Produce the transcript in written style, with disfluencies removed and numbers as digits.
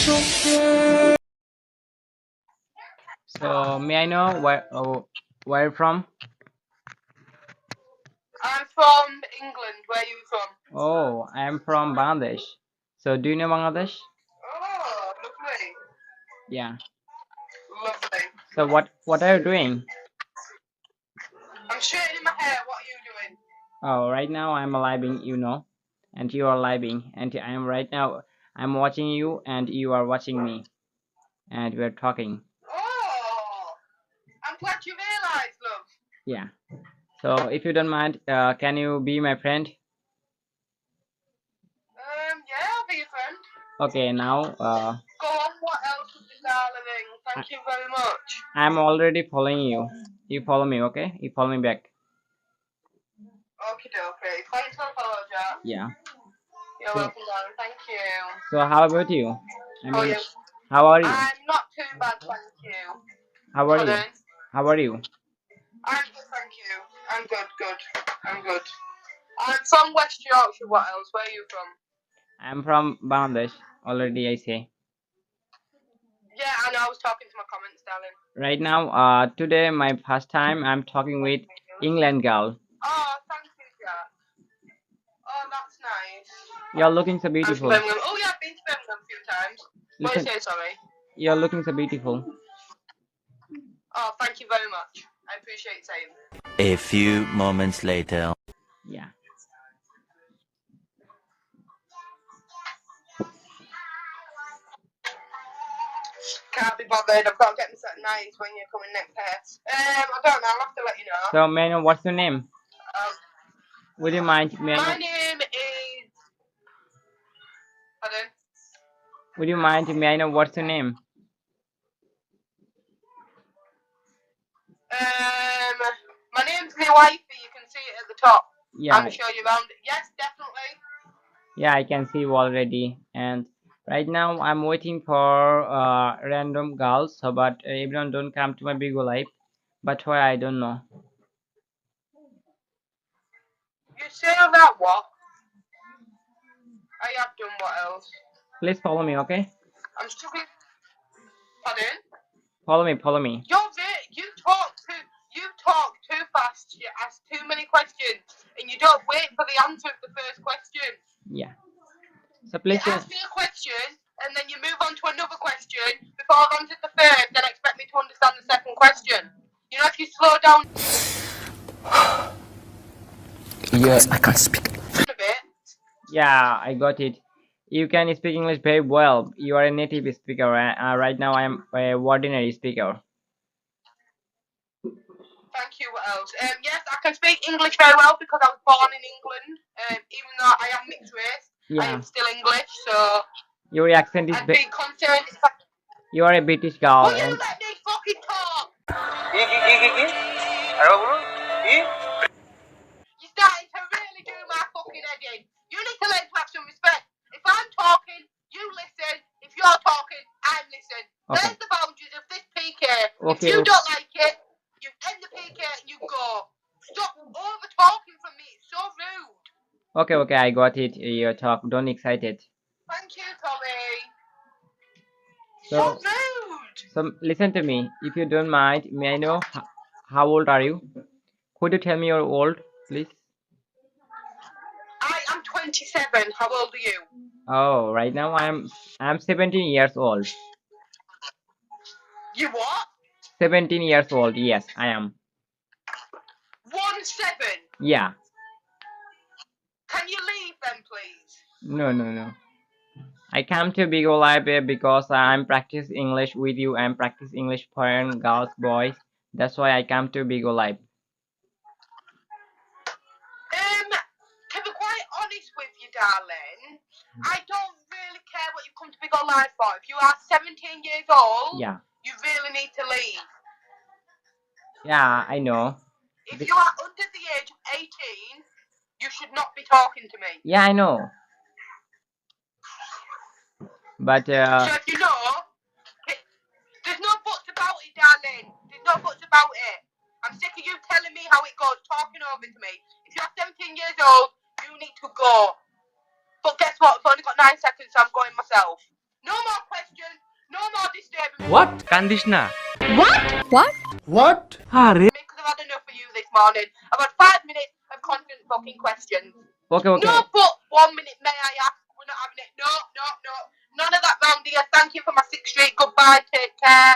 So may I know where you're from? I'm from England. Where are you from? Oh, I am from Bangladesh. So do you know Bangladesh? Oh, lovely. Yeah. Lovely. So what are you doing? I'm straightening my hair. What are you doing? Oh, right now I'm living, and you are living, and I am right now. I'm watching you, and you are watching me, and we're talking. Oh, I'm glad you realised, love. Yeah. So if you don't mind, can you be my friend? Yeah, I'll be your friend. Okay. Now, Go on. What else is the darling? Thank you very much. I'm already following you. You follow me, okay? You follow me back. Okay, okay. Thanks for the follow, Jack. Yeah. You're So, welcome, darling. Thank you. so how about you? I Oh, mean, yeah. how are you? I'm not too bad, thank you. How are you? Pardon? How are you? I'm good, thank you. I'm good, good. I'm good. I'm from West Yorkshire. What else? Where are you from? I'm from Bangladesh. Already I say. Yeah, I know. I was talking to my comments, darling. Right now, today my first time I'm talking with England girl. Oh, thank you, Jack. Oh, that's nice. You're looking so I'm from beautiful. Birmingham. Oh, yeah, I've been to Birmingham a few times. What did Listen, you say, sorry? you're looking so beautiful. Oh, thank you very much. I appreciate saying. A few moments later. Yeah. Can't be bothered. I've got to get me something nice when you're coming next year. I don't know. I'll have to let you know. So, may I know what's your name? Would you mind? My name is. Pardon? Would you mind? May I know what's your name? My name's my wifey. You can see it at the top. Yeah. I'm sure you found it. Yes, definitely. Yeah, I can see you already. And right now I'm waiting for random girls, so but everyone don't come to my Bigo live. But why I don't know. You say that what? I have done what else? Please follow me, okay? I'm struggling. Pardon? Follow me. You talk too fast. You ask too many questions, and you don't wait for the answer of the first question. Yeah. So You please. ask me a question, and then you move on to another question before I've answered the first, then expect me to understand the second question. You know, if you slow down Yes, I can't speak. a bit. Yeah, I got it. You can speak English very well. You are a native speaker. Right now I am a ordinary speaker. Thank you. What else? Yes, I can speak English very well because I was born in England. Even though I am mixed race, I am still English. So Your accent is. I'd be concerned if I. You are a British girl. Will you And let me fucking talk? You're starting to really do my fucking head in. You need to learn to have some respect. If I'm talking, you listen. If you're talking, I listen. Okay. There's the boundaries of this PK. If Okay. you don't like it, you end the PK and you go. Stop over talking from me. It's so rude. Okay, I got it. Your talk. Don't excited. Thank you, Tommy. So rude. So listen to me. If you don't mind, may I know how old are you? Could you tell me your old, please? I am 27. How old are you? Oh, right now I'm 17 years old. You what? 17 years old. Yes, I am. 17. Yeah. Can you leave then, please? No. I come to Bigo Live because I'm practice English with you. I'm practice English foreign girls, boys. That's why I come to Bigo Live. To be quite honest with you, darling, I don't really care what you come to Big Old Life for. If you are 17 years old, Yeah. you really need to leave. Yeah, I know. If you are under the age of 18, you should not be talking to me. Yeah, I know. But So if you know, there's no buts about it, darling. There's no buts about it. I'm sick of you telling me how it goes, talking over to me. If you're 17 years old, you need to go. But guess what? I've only got 9 seconds, so I'm going myself. No more questions. disturbing me. What? কান্দিস না। What? Because I've had enough of you this morning. I've had 5 minutes of constant fucking questions. Okay, okay. No, but 1 minute, may I ask? We're not having it. No. None of that round here. Thank you for my 6th Street. Goodbye. Take care.